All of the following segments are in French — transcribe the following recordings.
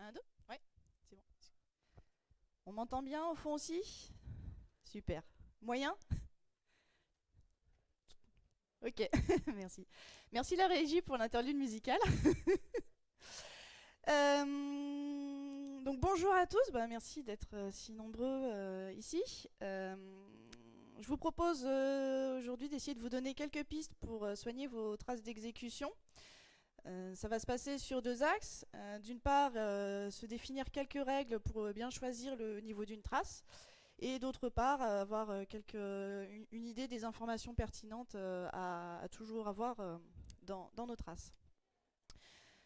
Un, deux. Ouais, c'est bon. On m'entend bien au fond aussi? Super. Moyen? Ok, merci. Merci la régie pour l'interlude musicale. Donc bonjour à tous, merci d'être si nombreux ici. Je vous propose aujourd'hui d'essayer de vous donner quelques pistes pour soigner vos traces d'exécution. Ça va se passer sur deux axes. D'une part, se définir quelques règles pour bien choisir le niveau d'une trace. Et d'autre part, avoir une idée des informations pertinentes à toujours avoir dans nos traces.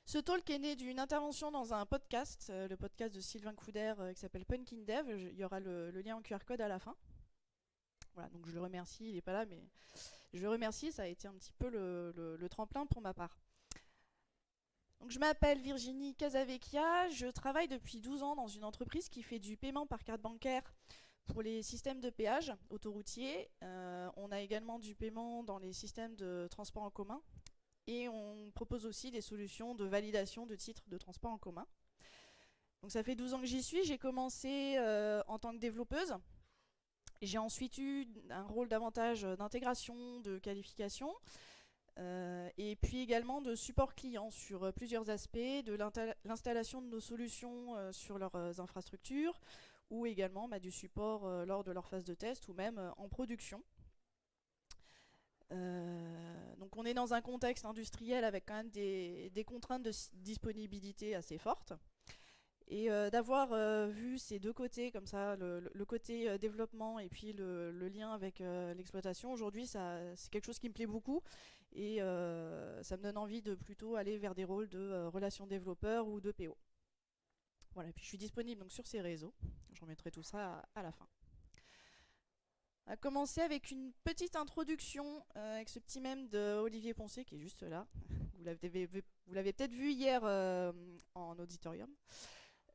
Ce talk est né d'une intervention dans un podcast, le podcast de Sylvain Couder qui s'appelle Pumpkin Dev. Il y aura le lien en QR code à la fin. Voilà, donc je le remercie, il n'est pas là, mais je le remercie, ça a été un petit peu le tremplin pour ma part. Donc, je m'appelle Virginie Casavecchia, je travaille depuis 12 ans dans une entreprise qui fait du paiement par carte bancaire pour les systèmes de péage autoroutiers. On a également du paiement dans les systèmes de transport en commun et on propose aussi des solutions de validation de titres de transport en commun. Donc ça fait 12 ans que j'y suis, j'ai commencé en tant que développeuse. J'ai ensuite eu un rôle davantage d'intégration, de qualification. Et puis également de support client sur plusieurs aspects, de l'installation de nos solutions sur leurs infrastructures, ou également du support lors de leur phase de test ou même en production. Donc on est dans un contexte industriel avec quand même des contraintes de disponibilité assez fortes. Et d'avoir vu ces deux côtés, comme ça, le côté développement et puis le lien avec l'exploitation, aujourd'hui, c'est quelque chose qui me plaît beaucoup. Et ça me donne envie de plutôt aller vers des rôles de relations développeurs ou de PO. Voilà, et puis je suis disponible donc sur ces réseaux. Je remettrai tout ça à la fin. On va commencer avec une petite introduction avec ce petit mème de Olivier Poncé qui est juste là. Vous l'avez peut-être vu hier en auditorium.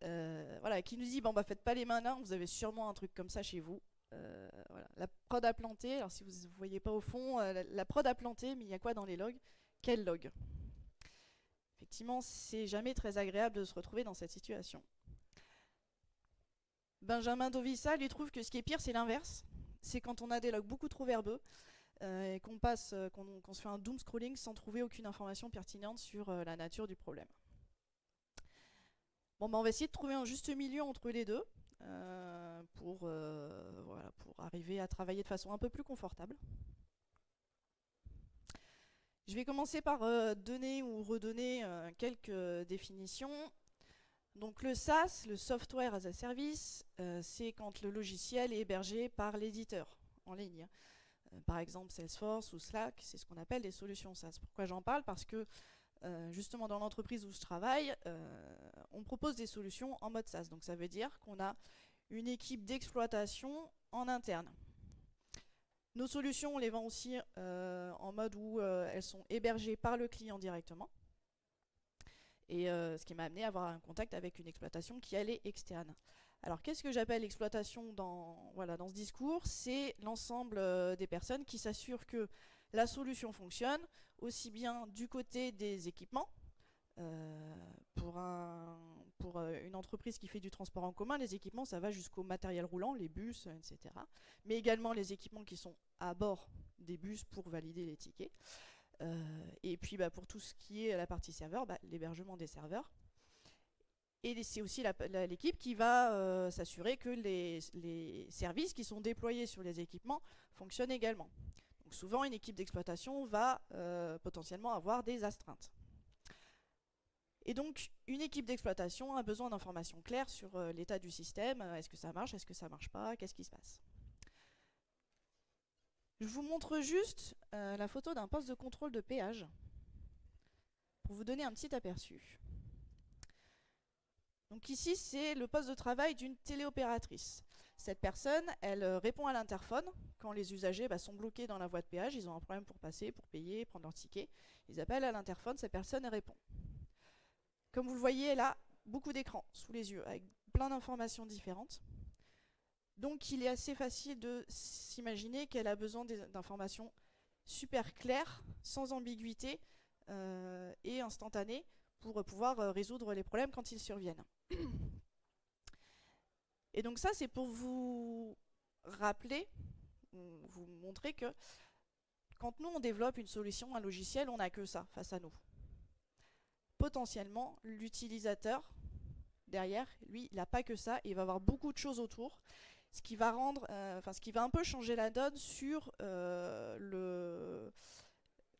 Voilà, qui nous dit faites pas les malins, vous avez sûrement un truc comme ça chez vous. Voilà. La prod a planté, alors si vous ne voyez pas au fond, la prod a planté, mais il y a quoi dans les logs? Quel log? Effectivement, c'est jamais très agréable de se retrouver dans cette situation. Benjamin Dovissa lui trouve que ce qui est pire, c'est l'inverse. C'est quand on a des logs beaucoup trop verbeux et qu'on se fait un doom scrolling sans trouver aucune information pertinente sur la nature du problème. On va essayer de trouver un juste milieu entre les deux pour arriver à travailler de façon un peu plus confortable. Je vais commencer par donner ou redonner quelques définitions. Donc le SaaS, le Software as a Service, c'est quand le logiciel est hébergé par l'éditeur en ligne. Par exemple Salesforce ou Slack, c'est ce qu'on appelle des solutions SaaS. Pourquoi j'en parle? Parce que justement dans l'entreprise où je travaille, on propose des solutions en mode SaaS. Donc ça veut dire qu'on a une équipe d'exploitation en interne. Nos solutions, on les vend aussi en mode où elles sont hébergées par le client directement. Et ce qui m'a amené à avoir un contact avec une exploitation qui, elle, est externe. Alors, qu'est-ce que j'appelle exploitation dans ce discours? C'est l'ensemble des personnes qui s'assurent que la solution fonctionne, aussi bien du côté des équipements, pour une entreprise qui fait du transport en commun, les équipements, ça va jusqu'au matériel roulant, les bus, etc. Mais également les équipements qui sont à bord des bus pour valider les tickets. Et puis pour tout ce qui est la partie serveur, l'hébergement des serveurs. Et c'est aussi l'équipe qui va s'assurer que les services qui sont déployés sur les équipements fonctionnent également. Donc souvent, une équipe d'exploitation va potentiellement avoir des astreintes. Et donc, une équipe d'exploitation a besoin d'informations claires sur l'état du système. Est-ce que ça marche? Est-ce que ça marche pas? Qu'est-ce qui se passe? Je vous montre juste la photo d'un poste de contrôle de péage pour vous donner un petit aperçu. Donc ici, c'est le poste de travail d'une téléopératrice. Cette personne, elle répond à l'interphone quand les usagers sont bloqués dans la voie de péage, ils ont un problème pour passer, pour payer, prendre leur ticket. Ils appellent à l'interphone, cette personne répond. Comme vous le voyez, elle a beaucoup d'écrans sous les yeux, avec plein d'informations différentes. Donc il est assez facile de s'imaginer qu'elle a besoin d'informations super claires, sans ambiguïté et instantanées, pour pouvoir résoudre les problèmes quand ils surviennent. Et donc ça, c'est pour vous rappeler, vous montrer que quand nous, on développe une solution, un logiciel, on n'a que ça face à nous. Potentiellement, l'utilisateur, derrière, lui, il n'a pas que ça, il va avoir beaucoup de choses autour, ce qui va rendre, ce qui va un peu changer la donne sur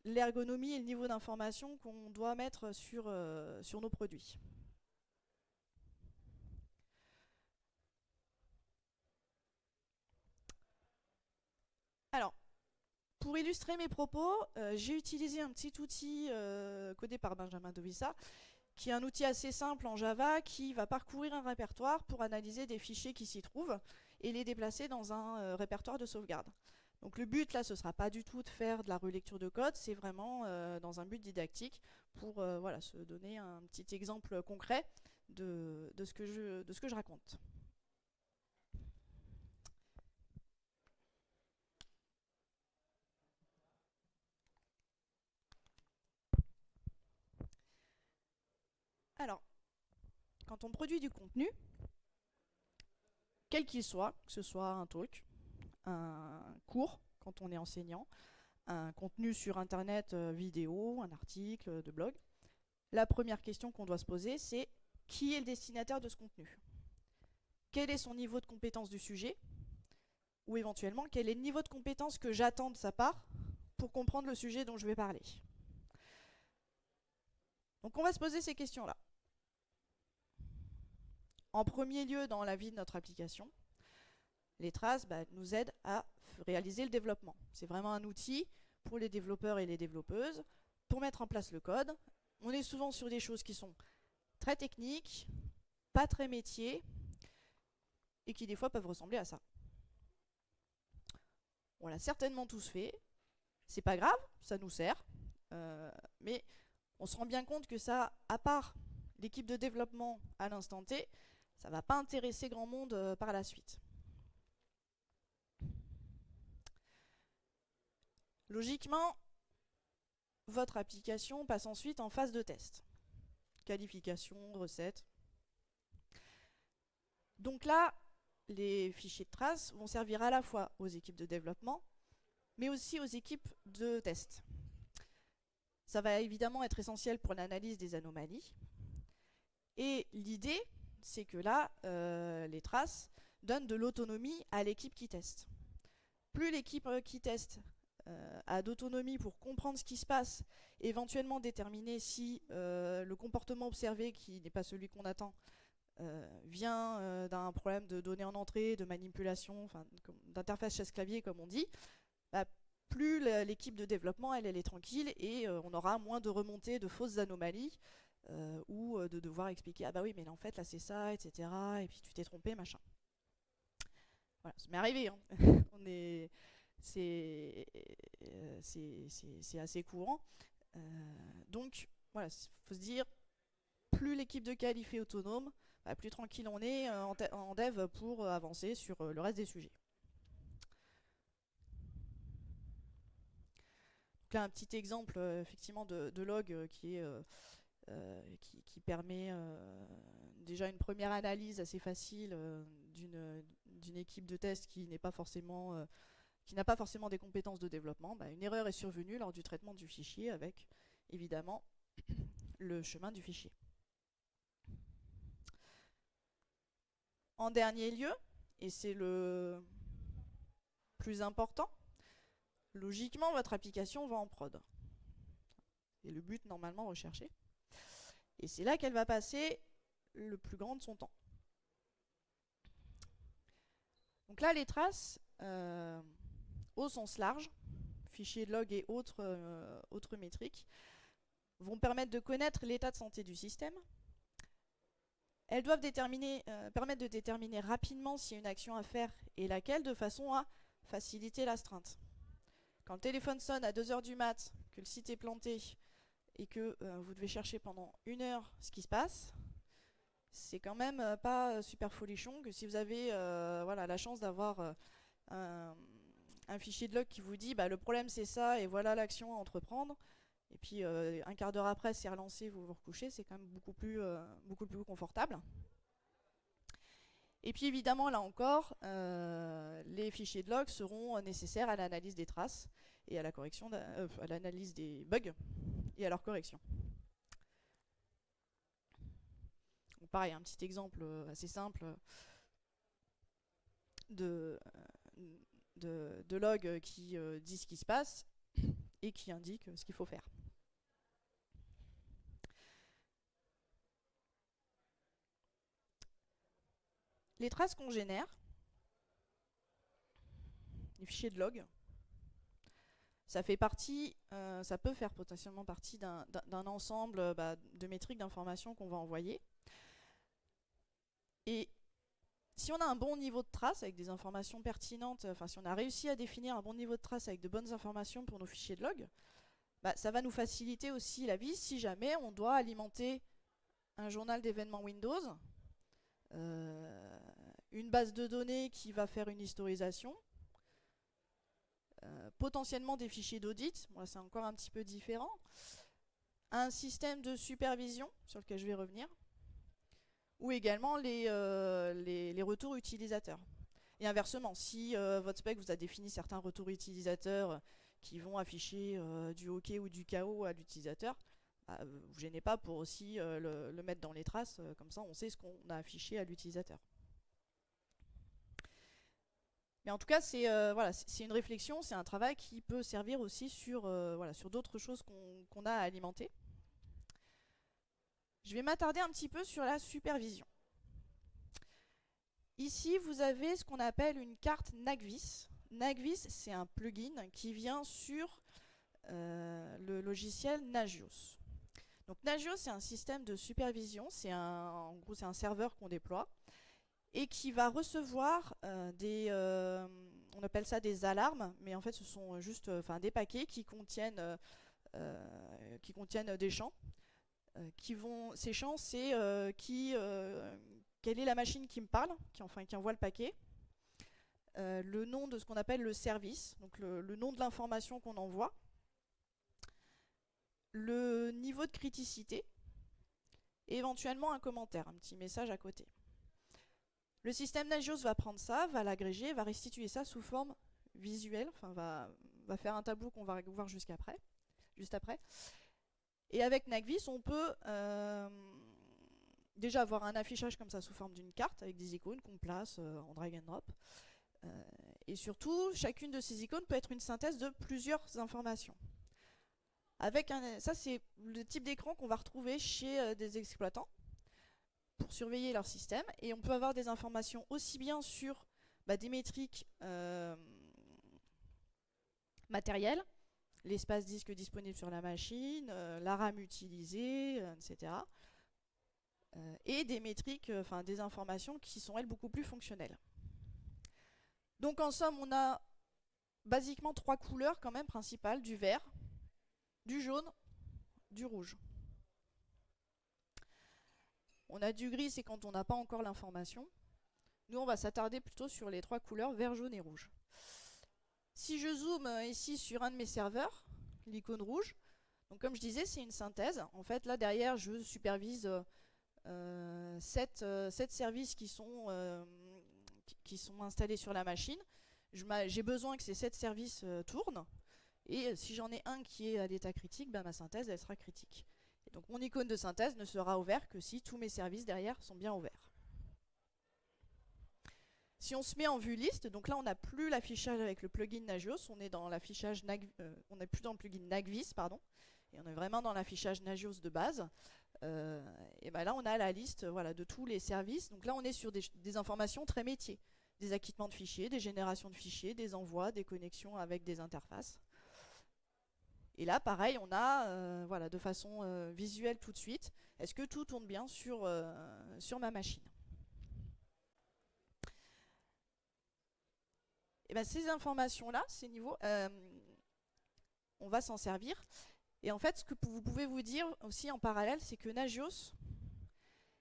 l'ergonomie et le niveau d'information qu'on doit mettre sur nos produits. Alors, pour illustrer mes propos, j'ai utilisé un petit outil codé par Benjamin Dovisa, qui est un outil assez simple en Java qui va parcourir un répertoire pour analyser des fichiers qui s'y trouvent et les déplacer dans un répertoire de sauvegarde. Donc le but là, ce ne sera pas du tout de faire de la relecture de code, c'est vraiment dans un but didactique pour voilà, se donner un petit exemple concret de ce que je raconte. Alors, quand on produit du contenu, quel qu'il soit, que ce soit un talk, un cours quand on est enseignant, un contenu sur internet vidéo, un article de blog, la première question qu'on doit se poser, c'est qui est le destinataire de ce contenu? Quel est son niveau de compétence du sujet? Ou éventuellement, quel est le niveau de compétence que j'attends de sa part pour comprendre le sujet dont je vais parler? Donc on va se poser ces questions-là. En premier lieu, dans la vie de notre application, les traces nous aident à réaliser le développement. C'est vraiment un outil pour les développeurs et les développeuses pour mettre en place le code. On est souvent sur des choses qui sont très techniques, pas très métiers, et qui des fois peuvent ressembler à ça. On l'a certainement tous fait, c'est pas grave, ça nous sert, mais on se rend bien compte que ça, à part l'équipe de développement à l'instant T, ça va pas intéresser grand monde par la suite. Logiquement, votre application passe ensuite en phase de test. Qualification, recette. Donc là, les fichiers de traces vont servir à la fois aux équipes de développement, mais aussi aux équipes de test. Ça va évidemment être essentiel pour l'analyse des anomalies. Et l'idée, c'est que là, les traces donnent de l'autonomie à l'équipe qui teste. Plus l'équipe qui teste a d'autonomie pour comprendre ce qui se passe, éventuellement déterminer si le comportement observé, qui n'est pas celui qu'on attend, vient d'un problème de données en entrée, de manipulation, d'interface chasse-clavier comme on dit, plus l'équipe de développement elle est tranquille et on aura moins de remontées de fausses anomalies ou de devoir expliquer ah bah oui mais en fait là c'est ça, etc. et puis tu t'es trompé, machin. Voilà, ça m'est arrivé, hein. C'est assez courant. Donc voilà, il faut se dire, plus l'équipe de qualif est autonome, plus tranquille on est en dev pour avancer sur le reste des sujets. Donc là, un petit exemple effectivement de log qui permet déjà une première analyse assez facile d'une équipe de test qui n'a pas forcément des compétences de développement. Une erreur est survenue lors du traitement du fichier avec évidemment le chemin du fichier. En dernier lieu, et c'est le plus important, logiquement votre application va en prod. C'est le but normalement recherché. Et c'est là qu'elle va passer le plus grand de son temps. Donc là, les traces, au sens large, fichiers de log et autres métriques, vont permettre de connaître l'état de santé du système. Elles doivent permettre de déterminer rapidement s'il y a une action à faire et laquelle, de façon à faciliter l'astreinte. Quand le téléphone sonne à 2 h du mat, que le site est planté et que vous devez chercher pendant 1 heure ce qui se passe, c'est quand même pas super folichon que si vous avez la chance d'avoir un fichier de log qui vous dit le problème c'est ça et voilà l'action à entreprendre, Et puis un quart d'heure après, c'est relancé, vous vous recouchez, c'est quand même beaucoup plus confortable. Et puis évidemment, là encore, les fichiers de log seront nécessaires à l'analyse des traces et à la correction, à l'analyse des bugs et à leur correction. Donc pareil, un petit exemple assez simple de log qui dit ce qui se passe et qui indique ce qu'il faut faire. Les traces qu'on génère, les fichiers de log, ça peut faire potentiellement partie d'un ensemble de métriques d'informations qu'on va envoyer. Et si on a un bon niveau de trace avec des informations pertinentes, enfin si on a réussi à définir un bon niveau de trace avec de bonnes informations pour nos fichiers de log, ça va nous faciliter aussi la vie si jamais on doit alimenter un journal d'événements Windows, une base de données qui va faire une historisation, potentiellement des fichiers d'audit, moi c'est encore un petit peu différent, un système de supervision sur lequel je vais revenir, ou également les retours utilisateurs. Et inversement, si votre spec vous a défini certains retours utilisateurs qui vont afficher du OK ou du KO à l'utilisateur, vous gênez pas pour aussi le mettre dans les traces, comme ça on sait ce qu'on a affiché à l'utilisateur. Mais en tout cas, c'est une réflexion, c'est un travail qui peut servir aussi sur d'autres choses qu'on a à alimenter. Je vais m'attarder un petit peu sur la supervision. Ici, vous avez ce qu'on appelle une carte NAGVIS. NAGVIS, c'est un plugin qui vient sur le logiciel Nagios. Donc Nagios, c'est un système de supervision, en gros c'est un serveur qu'on déploie et qui va recevoir on appelle ça des alarmes, mais en fait ce sont juste des paquets qui contiennent des champs. Ces champs, c'est quelle est la machine qui me parle, qui envoie le paquet, le nom de ce qu'on appelle le service, donc le nom de l'information qu'on envoie, le niveau de criticité, et éventuellement un commentaire, un petit message à côté. Le système Nagios va prendre ça, va l'agréger, va restituer ça sous forme visuelle, va faire un tableau qu'on va voir juste après. Et avec NAGVIS, on peut déjà avoir un affichage comme ça sous forme d'une carte avec des icônes qu'on place en drag and drop. Et surtout, chacune de ces icônes peut être une synthèse de plusieurs informations. Ça, c'est le type d'écran qu'on va retrouver chez des exploitants pour surveiller leur système. Et on peut avoir des informations aussi bien sur des métriques matérielles, l'espace disque disponible sur la machine, la RAM utilisée, etc. Et des métriques, des informations qui sont elles beaucoup plus fonctionnelles. Donc en somme, on a basiquement 3 couleurs quand même principales, du vert, du jaune, du rouge. On a du gris, c'est quand on n'a pas encore l'information. Nous, on va s'attarder plutôt sur les 3 couleurs vert, jaune et rouge. Si je zoome ici sur un de mes serveurs, l'icône rouge, donc comme je disais, c'est une synthèse. En fait, là derrière, je supervise 7 services qui sont installés sur la machine. J'ai besoin que ces 7 services tournent. Et si j'en ai un qui est à l'état critique, ma synthèse elle sera critique. Et donc mon icône de synthèse ne sera ouverte que si tous mes services derrière sont bien ouverts. Si on se met en vue liste, donc là on n'a plus l'affichage avec le plugin Nagios, on est dans l'affichage on n'est plus dans le plugin NAGVIS, pardon, et on est vraiment dans l'affichage Nagios de base. Et là on a la liste de tous les services. Donc là on est sur des informations très métiers, des acquittements de fichiers, des générations de fichiers, des envois, des connexions avec des interfaces. Et là pareil on a de façon visuelle tout de suite, est-ce que tout tourne bien sur ma machine. Et ces informations-là, ces niveaux, on va s'en servir. Et en fait, ce que vous pouvez vous dire aussi en parallèle, c'est que Nagios,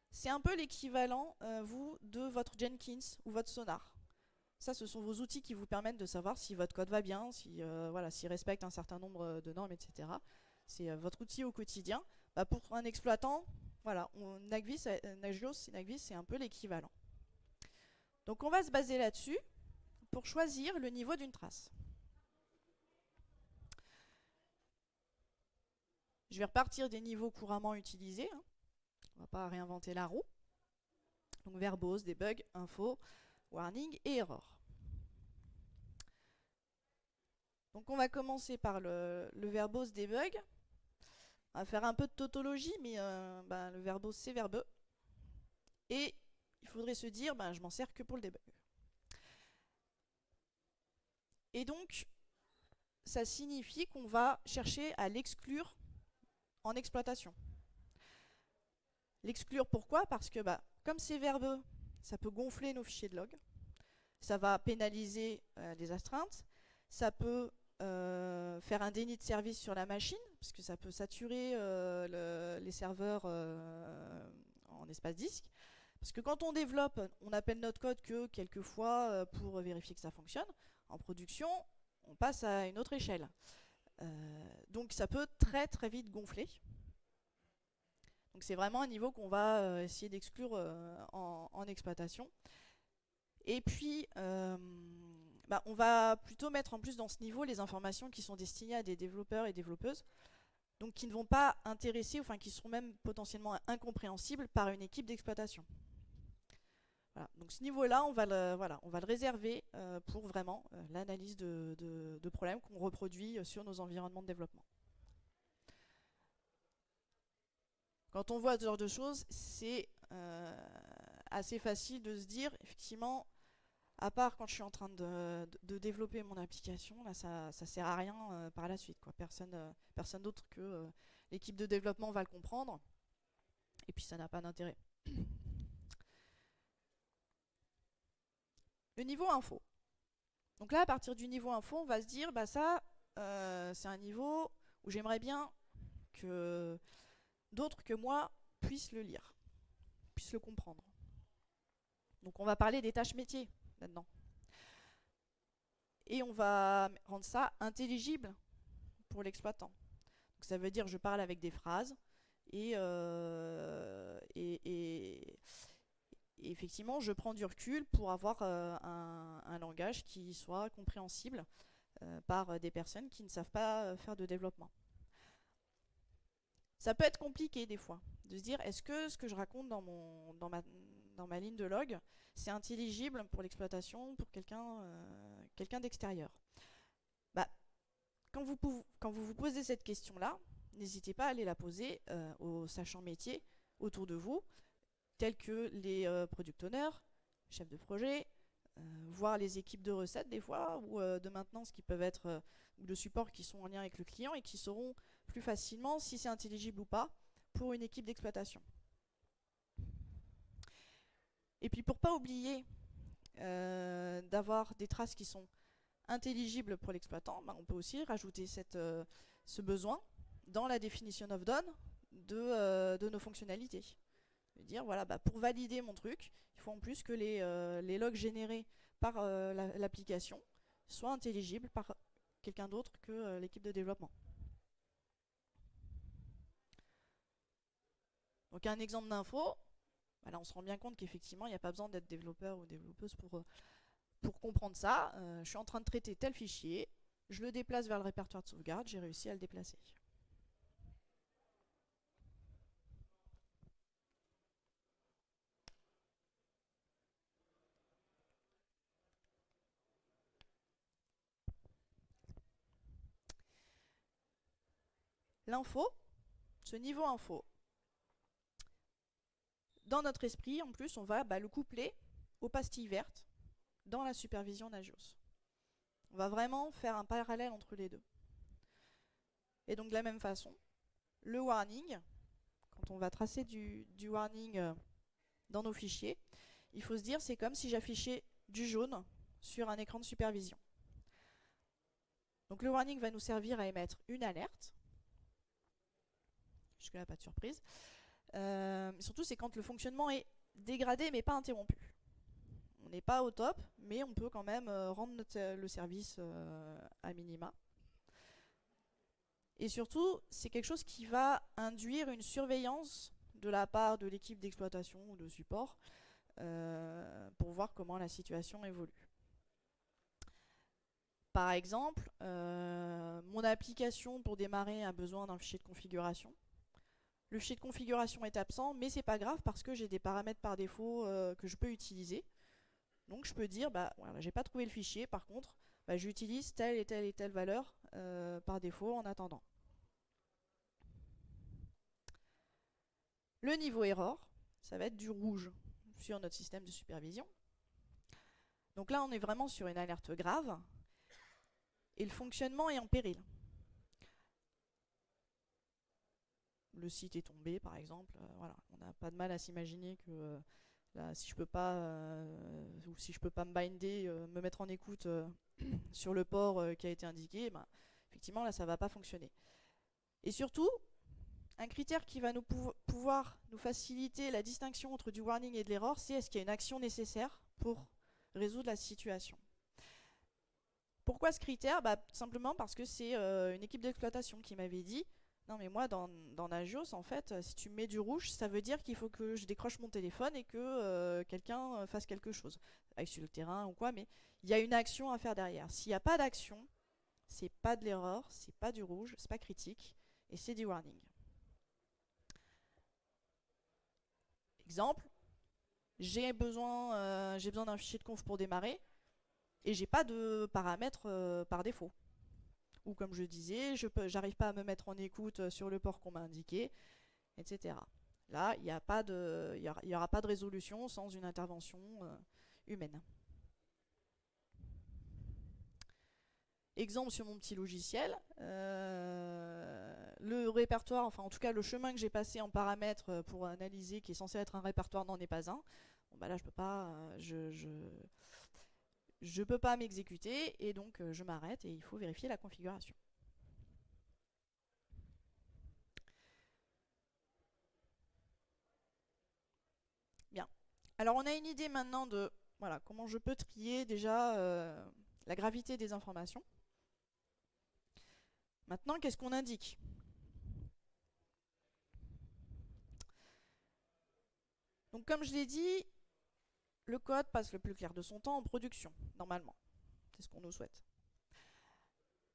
c'est un peu l'équivalent, de votre Jenkins ou votre Sonar. Ça, ce sont vos outils qui vous permettent de savoir si votre code va bien, s'il respecte un certain nombre de normes, etc. c'est votre outil au quotidien. Bah, pour un exploitant, voilà, Nagios c'est un peu l'équivalent. Donc on va se baser là-dessus pour choisir le niveau d'une trace. Je vais repartir des niveaux couramment utilisés, hein. On ne va pas réinventer la roue. Donc verbose, debug, info, warning et error. Donc on va commencer par le verbose debug. On va faire un peu de tautologie, mais le verbose c'est verbeux. Et il faudrait se dire, je m'en sers que pour le debug. Et donc, ça signifie qu'on va chercher à l'exclure en exploitation. L'exclure pourquoi? Parce que comme c'est verbeux, ça peut gonfler nos fichiers de log, ça va pénaliser les astreintes, ça peut faire un déni de service sur la machine, parce que ça peut saturer les serveurs en espace disque. Parce que quand on développe, on appelle notre code que quelques fois pour vérifier que ça fonctionne. En production, on passe à une autre échelle. Donc ça peut très très vite gonfler. Donc c'est vraiment un niveau qu'on va essayer d'exclure en exploitation. Et puis, on va plutôt mettre en plus dans ce niveau les informations qui sont destinées à des développeurs et développeuses, donc qui ne vont pas intéresser, enfin qui seront même potentiellement incompréhensibles par une équipe d'exploitation. Voilà. Donc ce niveau-là, on va le réserver pour vraiment l'analyse de problèmes qu'on reproduit sur nos environnements de développement. Quand on voit ce genre de choses, c'est assez facile de se dire, effectivement, à part quand je suis en train de développer mon application, là ça sert à rien par la suite, quoi. Personne d'autre que l'équipe de développement va le comprendre, et puis ça n'a pas d'intérêt. Le niveau info. Donc là, à partir du niveau info, on va se dire, c'est un niveau où j'aimerais bien que d'autres que moi puissent le lire, puissent le comprendre. Donc on va parler des tâches métiers là-dedans. Et on va rendre ça intelligible pour l'exploitant. Donc ça veut dire je parle avec des phrases et effectivement je prends du recul pour avoir un langage qui soit compréhensible par des personnes qui ne savent pas faire de développement. Ça peut être compliqué des fois de se dire est-ce que ce que je raconte dans ma ligne de log c'est intelligible pour l'exploitation, pour quelqu'un d'extérieur. Quand vous vous posez cette question-là, n'hésitez pas à aller la poser aux sachants métiers autour de vous, tels que les product owners, chefs de projet, voire les équipes de recettes des fois, ou de maintenance qui peuvent être, ou de support qui sont en lien avec le client et qui sauront plus facilement si c'est intelligible ou pas pour une équipe d'exploitation. Et puis pour pas oublier d'avoir des traces qui sont intelligibles pour l'exploitant, on peut aussi rajouter ce besoin dans la definition of done de nos fonctionnalités. Dire voilà, pour valider mon truc, il faut en plus que les logs générés par l'application soient intelligibles par quelqu'un d'autre que l'équipe de développement. Donc un exemple d'info, voilà, on se rend bien compte qu'effectivement il n'y a pas besoin d'être développeur ou développeuse pour comprendre ça. Je suis en train de traiter tel fichier, je le déplace vers le répertoire de sauvegarde, j'ai réussi à le déplacer. L'info, ce niveau info, dans notre esprit, en plus, on va le coupler aux pastilles vertes dans la supervision Nagios. On va vraiment faire un parallèle entre les deux. Et donc de la même façon, le warning, quand on va tracer du warning dans nos fichiers, il faut se dire c'est comme si j'affichais du jaune sur un écran de supervision. Donc le warning va nous servir à émettre une alerte. Jusque-là, pas de surprise. Surtout, c'est quand le fonctionnement est dégradé mais pas interrompu. On n'est pas au top, mais on peut quand même rendre le service à minima. Et surtout, c'est quelque chose qui va induire une surveillance de la part de l'équipe d'exploitation ou de support pour voir comment la situation évolue. Par exemple, mon application pour démarrer a besoin d'un fichier de configuration. Le fichier de configuration est absent, mais c'est pas grave parce que j'ai des paramètres par défaut que je peux utiliser. Donc je peux dire, bah voilà, j'ai pas trouvé le fichier, par contre, bah, j'utilise telle et telle valeur par défaut en attendant. Le niveau error, ça va être du rouge sur notre système de supervision. Donc là, on est vraiment sur une alerte grave et le fonctionnement est en péril. Le site est tombé, par exemple. Voilà, on n'a pas de mal à s'imaginer que là, si je peux pas ou si je peux pas me binder, me mettre en écoute sur le port qui a été indiqué, ben, effectivement là, ça va pas fonctionner. Et surtout, un critère qui va pouvoir nous faciliter la distinction entre du warning et de l'erreur, c'est est-ce qu'il y a une action nécessaire pour résoudre la situation. Pourquoi ce critère? Bah, simplement parce que c'est une équipe d'exploitation qui m'avait dit non mais moi dans Nagios en fait si tu mets du rouge ça veut dire qu'il faut que je décroche mon téléphone et que quelqu'un fasse quelque chose aille sur le terrain ou quoi, mais il y a une action à faire derrière. S'il n'y a pas d'action, c'est pas de l'erreur, c'est pas du rouge, c'est pas critique et c'est du warning. Exemple, j'ai besoin d'un fichier de conf pour démarrer et j'ai pas de paramètres par défaut. Ou comme je disais, j'arrive pas à me mettre en écoute sur le port qu'on m'a indiqué, etc. Là, il n'y aura pas de résolution sans une intervention humaine. Exemple sur mon petit logiciel, le répertoire, enfin en tout cas le chemin que j'ai passé en paramètres pour analyser, qui est censé être un répertoire, n'en est pas un. Bon bah là je peux pas, je peux pas m'exécuter et donc je m'arrête et il faut vérifier la configuration. Bien. Alors on a une idée maintenant de voilà, comment je peux trier déjà la gravité des informations. Maintenant, qu'est-ce qu'on indique? Donc comme je l'ai dit, le code passe le plus clair de son temps en production, normalement. C'est ce qu'on nous souhaite.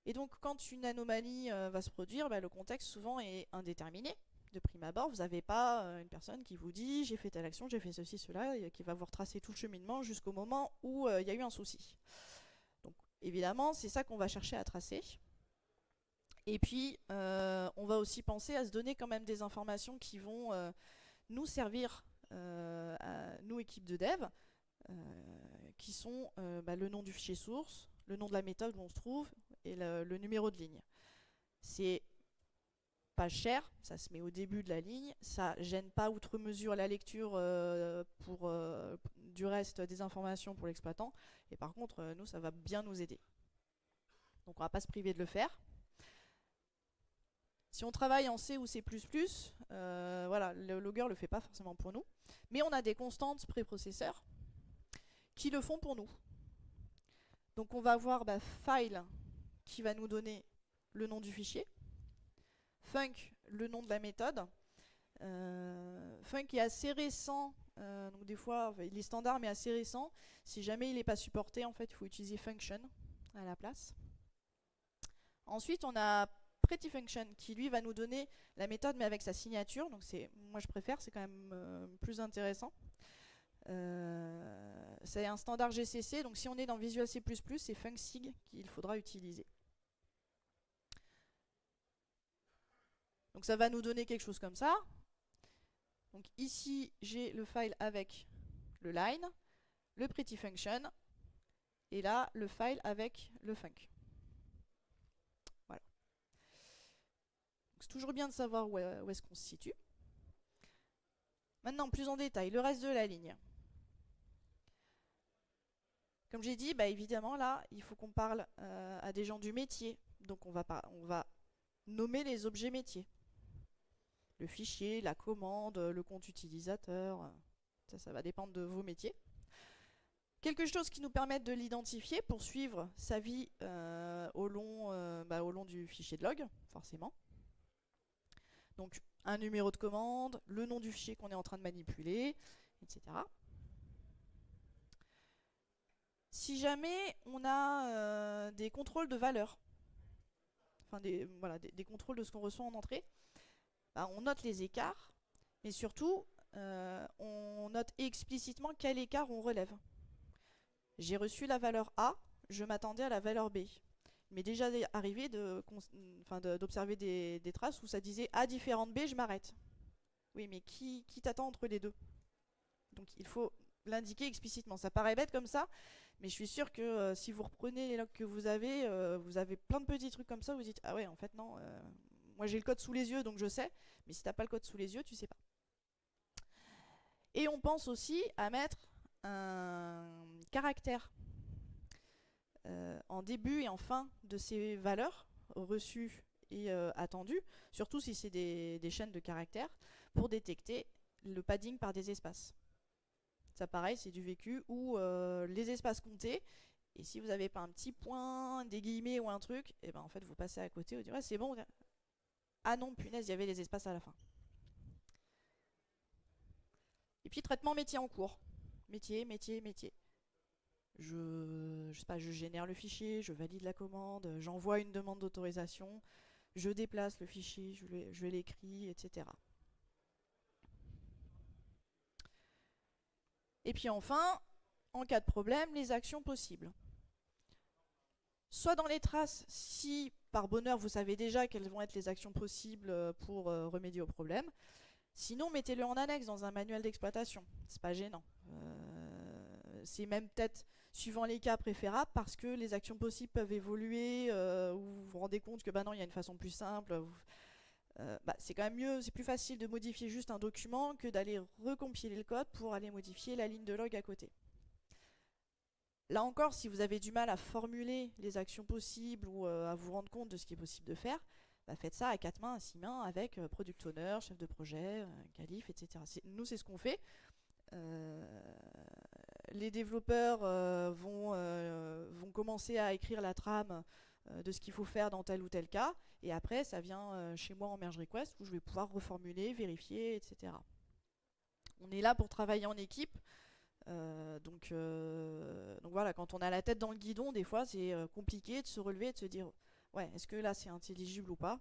Et donc quand une anomalie va se produire, bah, le contexte souvent est indéterminé. De prime abord, vous n'avez pas une personne qui vous dit j'ai fait telle action, j'ai fait ceci, cela, et qui va vous retracer tout le cheminement jusqu'au moment où il y a eu un souci. Donc évidemment, c'est ça qu'on va chercher à tracer. Et puis, on va aussi penser à se donner quand même des informations qui vont nous servir, à nous, équipe de dev, qui sont bah, le nom du fichier source, le nom de la méthode où on se trouve, et le numéro de ligne. C'est pas cher, ça se met au début de la ligne, ça gêne pas outre mesure la lecture du reste des informations pour l'exploitant, et par contre, nous, ça va bien nous aider. Donc on va pas se priver de le faire. Si on travaille en C ou C++, voilà, le logger ne le fait pas forcément pour nous, mais on a des constantes préprocesseurs qui le font pour nous. Donc on va avoir bah, file qui va nous donner le nom du fichier, func le nom de la méthode. Func est assez récent, donc des fois il est standard mais assez récent. Si jamais il n'est pas supporté, en fait, il faut utiliser function à la place. Ensuite, on a prettyfunction qui lui va nous donner la méthode mais avec sa signature. Donc moi je préfère, c'est quand même plus intéressant. C'est un standard GCC, donc si on est dans Visual C++, c'est funcsig qu'il faudra utiliser. Donc ça va nous donner quelque chose comme ça. Donc ici, j'ai le file avec le line, le prettyfunction, et là, le file avec le func. Voilà. C'est toujours bien de savoir où est-ce qu'on se situe. Maintenant, plus en détail, le reste de la ligne. Comme j'ai dit, bah évidemment, là, il faut qu'on parle à des gens du métier. Donc on va nommer les objets métiers. Le fichier, la commande, le compte utilisateur, ça va dépendre de vos métiers. quelque chose qui nous permette de l'identifier pour suivre sa vie au long du fichier de log, forcément. Donc un numéro de commande, le nom du fichier qu'on est en train de manipuler, etc. Si jamais on a des contrôles de valeur, enfin des contrôles de ce qu'on reçoit en entrée, bah, on note les écarts, mais surtout on note explicitement quel écart on relève. J'ai reçu la valeur A, je m'attendais à la valeur B. Il m'est déjà arrivé d'observer des traces où ça disait A différente B, je m'arrête. Oui, mais qui t'attend entre les deux? Donc il faut l'indiquer explicitement. Ça paraît bête comme ça, mais je suis sûre que si vous reprenez les logs que vous avez plein de petits trucs comme ça, vous dites ah ouais, en fait non, moi j'ai le code sous les yeux donc je sais, mais si t'as pas le code sous les yeux, tu sais pas. Et on pense aussi à mettre un caractère en début et en fin de ces valeurs reçues et attendues, surtout si c'est des chaînes de caractères, pour détecter le padding par des espaces. Ça pareil, c'est du vécu où les espaces comptés, et si vous n'avez pas un petit point, des guillemets ou un truc, et ben en fait vous passez à côté, vous dites ouais, c'est bon, ah non, punaise, il y avait les espaces à la fin. Et puis traitement métier en cours. Métier. Je sais pas, je génère le fichier, je valide la commande, j'envoie une demande d'autorisation, je déplace le fichier, je l'écris, etc. Et puis enfin, en cas de problème, les actions possibles. Soit dans les traces, si par bonheur vous savez déjà quelles vont être les actions possibles pour remédier au problème. Sinon, mettez-le en annexe dans un manuel d'exploitation. C'est pas gênant. C'est même peut-être, suivant les cas, préférable parce que les actions possibles peuvent évoluer ou vous vous rendez compte que bah non, il y a une façon plus simple. C'est quand même mieux, c'est plus facile de modifier juste un document que d'aller recompiler le code pour aller modifier la ligne de log à côté. Là encore, si vous avez du mal à formuler les actions possibles ou à vous rendre compte de ce qui est possible de faire, bah faites ça à 4 mains, à 6 mains avec product owner, chef de projet, calife, etc. Nous, c'est ce qu'on fait. Les développeurs vont commencer à écrire la trame de ce qu'il faut faire dans tel ou tel cas, et après, ça vient chez moi en merge request où je vais pouvoir reformuler, vérifier, etc. On est là pour travailler en équipe. Donc voilà, quand on a la tête dans le guidon, des fois c'est compliqué de se relever et de se dire ouais, est-ce que là c'est intelligible ou pas?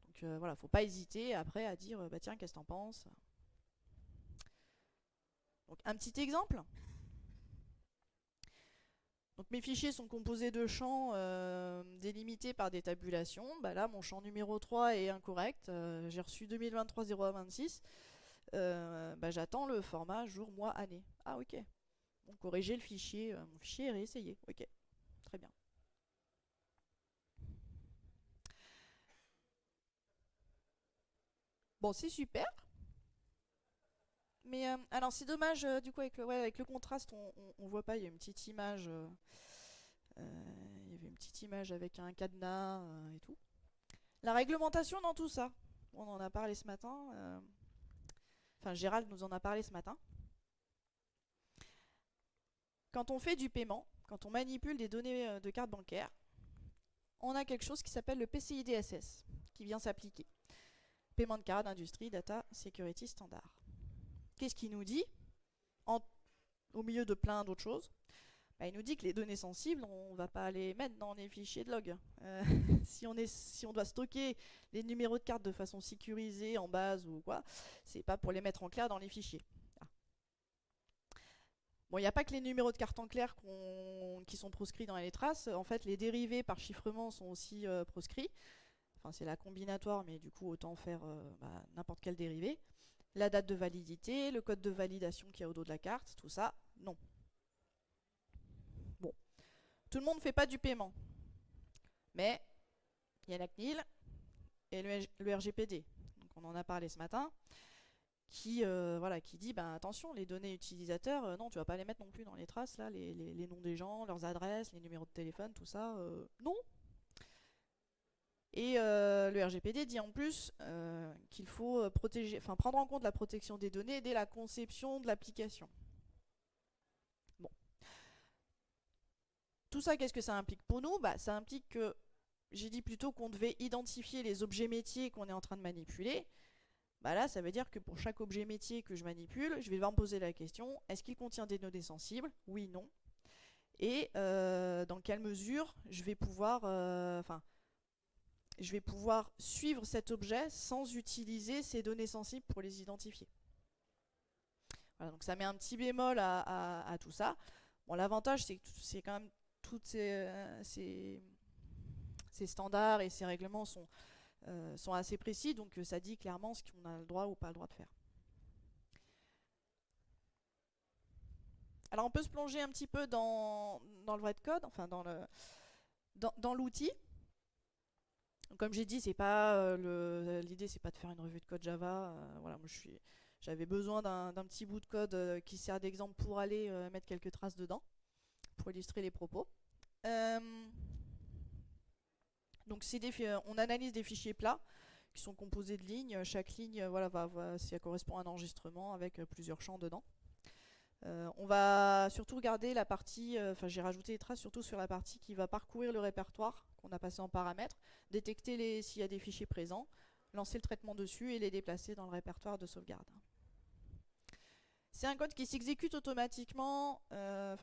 Donc voilà, faut pas hésiter après à dire bah tiens, qu'est-ce que t'en penses? Donc un petit exemple. Donc mes fichiers sont composés de champs délimités par des tabulations. Bah là, mon champ numéro 3 est incorrect. J'ai reçu 2023-01-26. J'attends le format jour, mois, année. Ah ok. Donc corriger le fichier, mon fichier est réessayé. Ok, très bien. Bon, c'est super. Mais alors c'est dommage, du coup avec le contraste, on voit pas, il y a une petite image. Il y avait une petite image avec un cadenas et tout. La réglementation dans tout ça. On en a parlé ce matin. Enfin, Gérald nous en a parlé ce matin. Quand on fait du paiement, quand on manipule des données de carte bancaire, on a quelque chose qui s'appelle le PCI DSS qui vient s'appliquer. Paiement de carte, industrie, data, security, standard. Qu'est-ce qu'il nous dit au milieu de plein d'autres choses? Il nous dit que les données sensibles, on ne va pas les mettre dans les fichiers de log. Si on doit stocker les numéros de carte de façon sécurisée en base ou quoi, c'est pas pour les mettre en clair dans les fichiers. Ah. Bon, il n'y a pas que les numéros de carte en clair qui sont proscrits dans les traces. En fait, les dérivés par chiffrement sont aussi proscrits. Enfin, c'est la combinatoire, mais du coup, autant faire n'importe quel dérivé. La date de validité, le code de validation qu'il y a au dos de la carte, tout ça, non. Bon, tout le monde ne fait pas du paiement. Mais il y a la CNIL et le RGPD. Donc on en a parlé ce matin. Qui dit attention, les données utilisateurs, non, tu vas pas les mettre non plus dans les traces, là, les noms des gens, leurs adresses, les numéros de téléphone, tout ça, non. Et le RGPD dit en plus qu'il faut prendre en compte la protection des données dès la conception de l'application. Bon. tout ça, qu'est-ce que ça implique pour nous? Bah, ça implique que, j'ai dit plutôt qu'on devait identifier les objets métiers qu'on est en train de manipuler. Bah là, ça veut dire que pour chaque objet métier que je manipule, je vais devoir me poser la question, est-ce qu'il contient des données sensibles? Oui, non. Et dans quelle mesure je vais pouvoir, je vais pouvoir suivre cet objet sans utiliser ces données sensibles pour les identifier. Voilà, donc ça met un petit bémol à tout ça. Bon, l'avantage, c'est que c'est quand même toutes ces standards et ces règlements sont assez précis, donc ça dit clairement ce qu'on a le droit ou pas le droit de faire. Alors on peut se plonger un petit peu dans le vrai code, enfin dans l'outil. Comme j'ai dit, c'est pas l'idée, c'est pas de faire une revue de code Java. Voilà, moi j'avais besoin d'un petit bout de code qui sert d'exemple pour aller mettre quelques traces dedans, pour illustrer les propos. Donc on analyse des fichiers plats qui sont composés de lignes. Chaque ligne, voilà, ça correspond à un enregistrement avec plusieurs champs dedans. On va surtout regarder la partie, j'ai rajouté des traces surtout sur la partie qui va parcourir le répertoire qu'on a passé en paramètres, détecter s'il y a des fichiers présents, lancer le traitement dessus et les déplacer dans le répertoire de sauvegarde. C'est un code qui s'exécute automatiquement,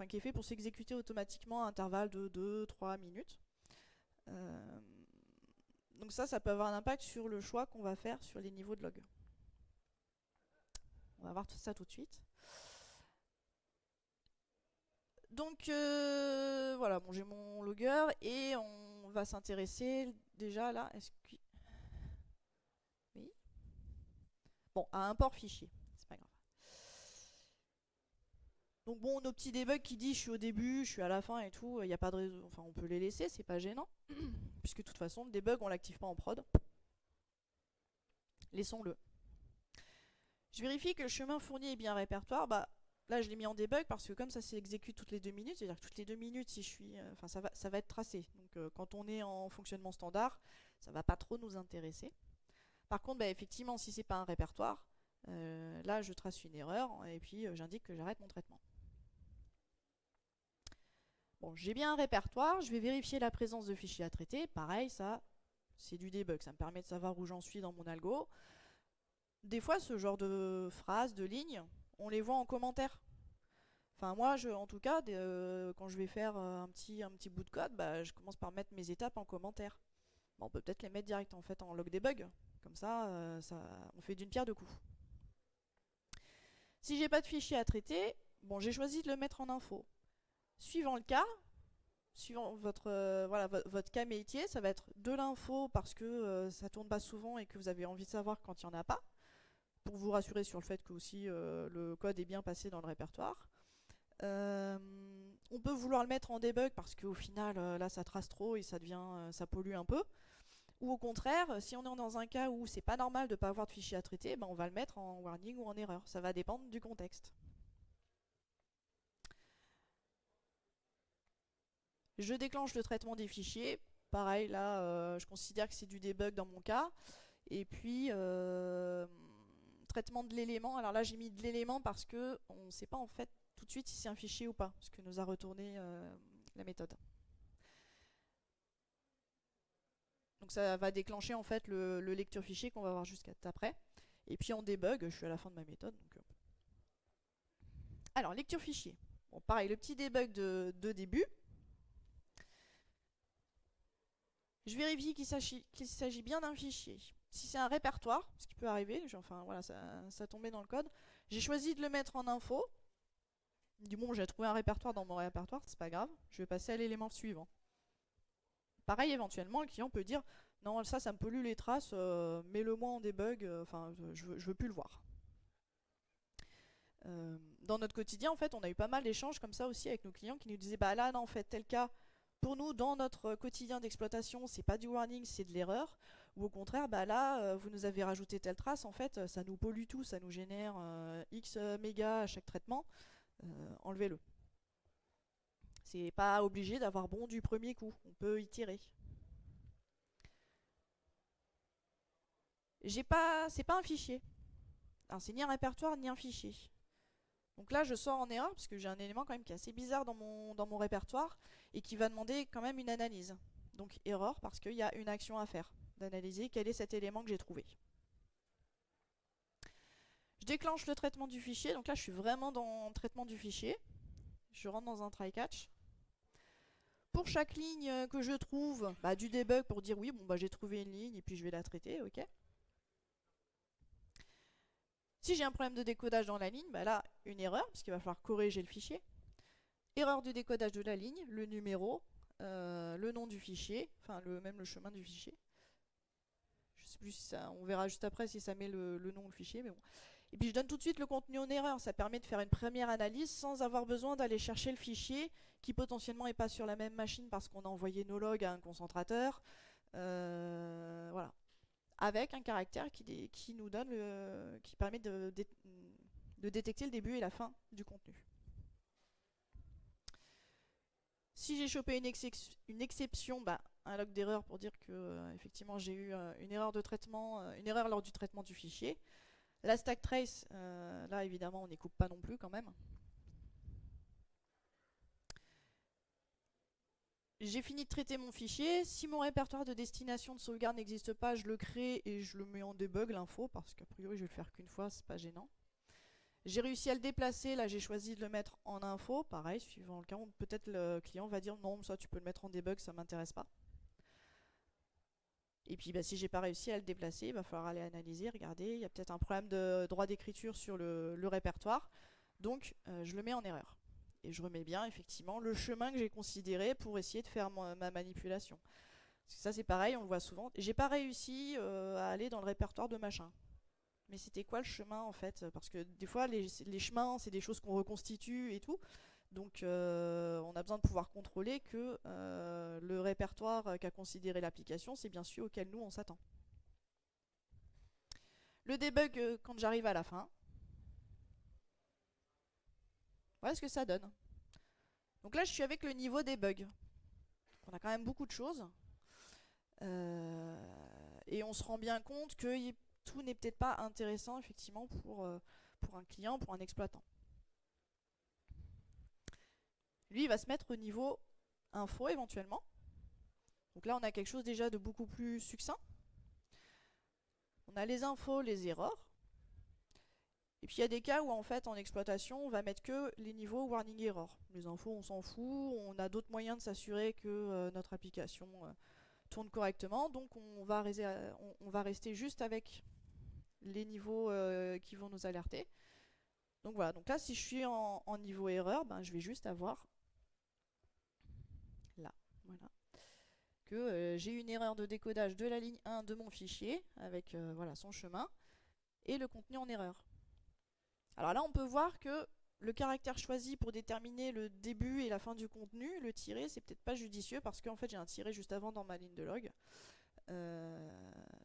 qui est fait pour s'exécuter automatiquement à intervalle de 2-3 minutes. Donc ça peut avoir un impact sur le choix qu'on va faire sur les niveaux de log. On va voir tout ça tout de suite. Donc voilà, bon, j'ai mon logger et on va s'intéresser déjà là. Est-ce que... Oui. Bon, à un port fichier, c'est pas grave. Donc bon, nos petits debugs qui dit je suis au début, je suis à la fin et tout, il n'y a pas de raison, enfin on peut les laisser, c'est pas gênant, puisque de toute façon le debug on l'active pas en prod. Laissons-le. Je vérifie que le chemin fourni est bien répertoire. Bah là je l'ai mis en debug parce que comme ça s'exécute toutes les 2 minutes, c'est-à-dire que toutes les 2 minutes si je suis, ça va être tracé. Donc quand on est en fonctionnement standard, ça va pas trop nous intéresser. Par contre, bah, effectivement, si c'est pas un répertoire, là je trace une erreur et puis j'indique que j'arrête mon traitement. Bon, j'ai bien un répertoire, je vais vérifier la présence de fichiers à traiter. Pareil, ça, c'est du debug, ça me permet de savoir où j'en suis dans mon algo. Des fois, ce genre de phrases, de lignes, on les voit en commentaire. Enfin, moi, en tout cas, quand je vais faire un petit bout de code, bah, je commence par mettre mes étapes en commentaire. Bon, on peut peut-être les mettre direct en fait en log debug. Comme ça, on fait d'une pierre deux coups. Si j'ai pas de fichier à traiter, bon, j'ai choisi de le mettre en info. Suivant le cas, suivant votre cas métier, ça va être de l'info parce que ça tourne pas souvent et que vous avez envie de savoir quand il n'y en a pas, pour vous rassurer sur le fait que aussi le code est bien passé dans le répertoire. On peut vouloir le mettre en debug parce qu'au final là ça trace trop et ça pollue un peu. Ou au contraire, si on est dans un cas où c'est pas normal de ne pas avoir de fichier à traiter, ben on va le mettre en warning ou en erreur. Ça va dépendre du contexte. Je déclenche le traitement des fichiers. Pareil, là, je considère que c'est du debug dans mon cas. Et puis, traitement de l'élément. Alors là, j'ai mis de l'élément parce qu'on ne sait pas en fait tout de suite si c'est un fichier ou pas, ce que nous a retourné la méthode. Donc ça va déclencher en fait le lecteur fichier qu'on va voir juste après. Et puis en debug, je suis à la fin de ma méthode. Donc, alors, lecture fichier. Bon, pareil, le petit debug de début. Je vérifie qu'il s'agit bien d'un fichier. Si c'est un répertoire, ce qui peut arriver, enfin voilà, ça tombait dans le code, j'ai choisi de le mettre en info. Du moment où j'ai trouvé un répertoire dans mon répertoire, c'est pas grave, je vais passer à l'élément suivant. Pareil, éventuellement, le client peut dire non, ça me pollue les traces, mets-le-moi en debug, je veux plus le voir. Dans notre quotidien, en fait, on a eu pas mal d'échanges comme ça aussi avec nos clients qui nous disaient bah là, non, en fait, tel cas, pour nous, dans notre quotidien d'exploitation, c'est pas du warning, c'est de l'erreur. Ou au contraire, bah là, vous nous avez rajouté telle trace, en fait, ça nous pollue tout, ça nous génère X mégas à chaque traitement, enlevez-le. C'est pas obligé d'avoir bon du premier coup, on peut itérer. C'est pas un fichier. Alors c'est ni un répertoire ni un fichier. Donc là, je sors en erreur parce que j'ai un élément quand même qui est assez bizarre dans mon répertoire et qui va demander quand même une analyse. Donc erreur parce qu'il y a une action à faire, d'analyser quel est cet élément que j'ai trouvé. Je déclenche le traitement du fichier, donc là je suis vraiment dans le traitement du fichier. Je rentre dans un try-catch. Pour chaque ligne que je trouve, du debug pour dire oui, bon j'ai trouvé une ligne et puis je vais la traiter, ok. Si j'ai un problème de décodage dans la ligne, là, une erreur, parce qu'il va falloir corriger le fichier. Erreur de décodage de la ligne, le numéro, le nom du fichier, enfin même le chemin du fichier. Je sais plus si ça, on verra juste après si ça met le nom du fichier, mais bon. Et puis je donne tout de suite le contenu en erreur, ça permet de faire une première analyse sans avoir besoin d'aller chercher le fichier qui potentiellement n'est pas sur la même machine parce qu'on a envoyé nos logs à un concentrateur. Voilà. Avec un caractère qui nous donne qui permet de détecter le début et la fin du contenu. Si j'ai chopé une exception, un log d'erreur pour dire que effectivement j'ai eu une erreur de traitement, une erreur lors du traitement du fichier. La stack trace, là évidemment on n'y coupe pas non plus quand même. J'ai fini de traiter mon fichier. Si mon répertoire de destination de sauvegarde n'existe pas, je le crée et je le mets en debug l'info parce qu'a priori je vais le faire qu'une fois, c'est pas gênant. J'ai réussi à le déplacer, là j'ai choisi de le mettre en info, pareil, suivant le cas, peut-être le client va dire non, ça tu peux le mettre en debug, ça m'intéresse pas. Et puis si j'ai pas réussi à le déplacer, il va falloir aller analyser, regarder, il y a peut-être un problème de droit d'écriture sur le répertoire, donc je le mets en erreur. Et je remets bien effectivement le chemin que j'ai considéré pour essayer de faire ma manipulation. Parce que ça c'est pareil, on le voit souvent. J'ai pas réussi à aller dans le répertoire de machin. Mais c'était quoi le chemin en fait? Parce que des fois les chemins c'est des choses qu'on reconstitue et tout. Donc on a besoin de pouvoir contrôler que le répertoire qu'a considéré l'application c'est bien celui auquel nous on s'attend. Le debug quand j'arrive à la fin. Voilà ce que ça donne. Donc là je suis avec le niveau debug. On a quand même beaucoup de choses. Et on se rend bien compte que tout n'est peut-être pas intéressant effectivement pour un client, pour un exploitant. Lui il va se mettre au niveau info éventuellement. Donc là on a quelque chose déjà de beaucoup plus succinct. On a les infos, les erreurs. Et puis il y a des cas où en fait en exploitation on va mettre que les niveaux warning error. Les infos on s'en fout, on a d'autres moyens de s'assurer que notre application tourne correctement. Donc on va rester juste avec les niveaux qui vont nous alerter. Donc voilà, donc là si je suis en niveau erreur, je vais juste avoir là, voilà, que j'ai une erreur de décodage de la ligne 1 de mon fichier avec voilà, son chemin et le contenu en erreur. Alors là on peut voir que le caractère choisi pour déterminer le début et la fin du contenu, le tiret, c'est peut-être pas judicieux parce qu'en fait j'ai un tiret juste avant dans ma ligne de log.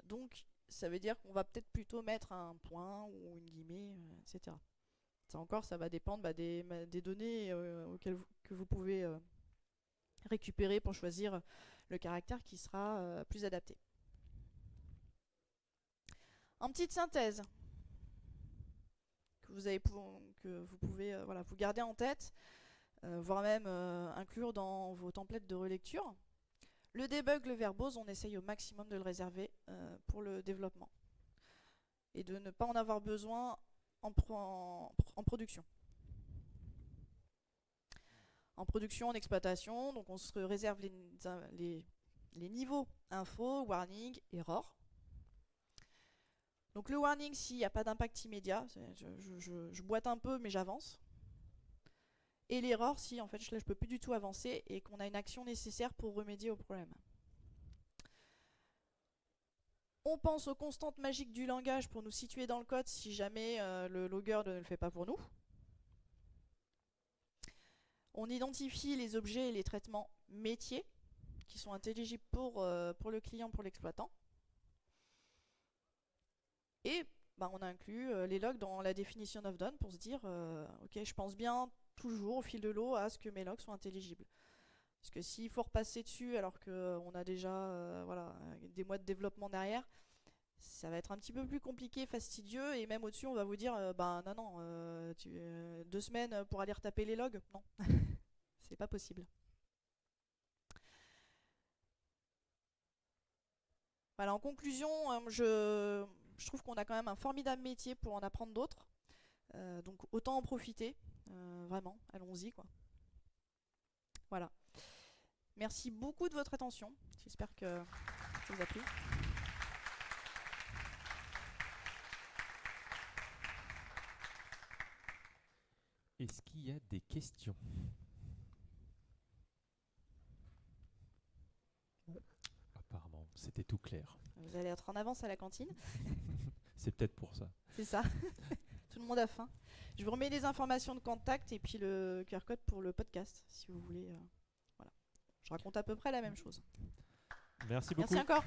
Donc ça veut dire qu'on va peut-être plutôt mettre un point ou une guillemets, etc. Ça encore, ça va dépendre des données que vous pouvez récupérer pour choisir le caractère qui sera plus adapté. En petite synthèse, que vous pouvez voilà, vous garder en tête, voire même inclure dans vos templates de relecture. Le debug, le verbose, on essaye au maximum de le réserver pour le développement et de ne pas en avoir besoin en production. En production, en exploitation, donc on se réserve les niveaux info, warning, error. Donc le warning, s'il n'y a pas d'impact immédiat, je boite un peu mais j'avance. Et l'erreur, si en fait je ne peux plus du tout avancer et qu'on a une action nécessaire pour remédier au problème. On pense aux constantes magiques du langage pour nous situer dans le code si jamais le logger ne le fait pas pour nous. On identifie les objets et les traitements métiers qui sont intelligibles pour le client, pour l'exploitant. Et on inclut les logs dans la definition of done pour se dire ok, je pense bien toujours au fil de l'eau à ce que mes logs soient intelligibles. Parce que s'il faut repasser dessus alors qu'on a déjà voilà, des mois de développement derrière, ça va être un petit peu plus compliqué, fastidieux, et même au-dessus, on va vous dire, ben non, 2 semaines pour aller retaper les logs, non, c'est pas possible. Voilà, en conclusion, je trouve qu'on a quand même un formidable métier pour en apprendre d'autres. Donc autant en profiter, vraiment, allons-y quoi. Voilà. Merci beaucoup de votre attention. J'espère que ça vous a plu. Est-ce qu'il y a des questions? Apparemment, c'était tout clair. Vous allez être en avance à la cantine. C'est peut-être pour ça. C'est ça. Tout le monde a faim. Je vous remets les informations de contact et puis le QR code pour le podcast, si vous voulez. Voilà. Je raconte à peu près la même chose. Merci beaucoup. Merci encore.